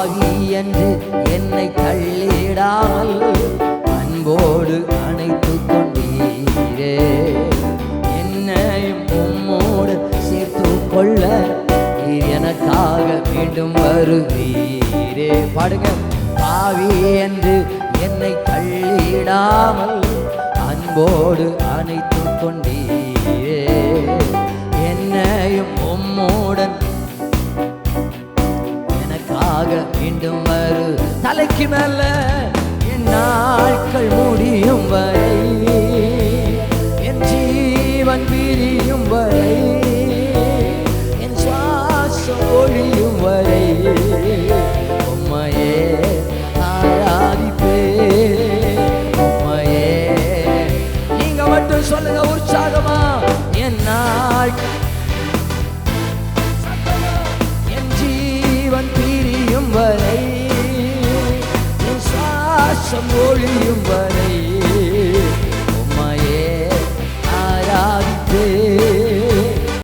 பாவி என்று என்னை தள்ளிடாமல் அன்போடு அணைத்துக் கொண்டீரே. என்னையும் உம்மோடு சேர்த்து கொள்ள நீர் எனக்காக மீண்டும் வருவீரே. பாடுங்க. பாவி என்று என்னை தள்ளிடாமல் அன்போடு அணைத்துக் கொண்டீரே. என்னையும் உம்மோடன் எனக்காக மீண்டும் வரு. தலைக்கு மேல என் நாட்கள் முடியும் வரை, என் ஜீவன் பிரியும் வரை, என் சுவாசம் ஒழியும் வரை உம்மையே ஆராதிப்பே. உம்மையே. நீங்க மட்டும் சொல்லுங்க உற்சாகமா. என் நாட்கள், என் ஜீவன் பிரியும் வரை, என் சுவாசம் ஒழியும் வரை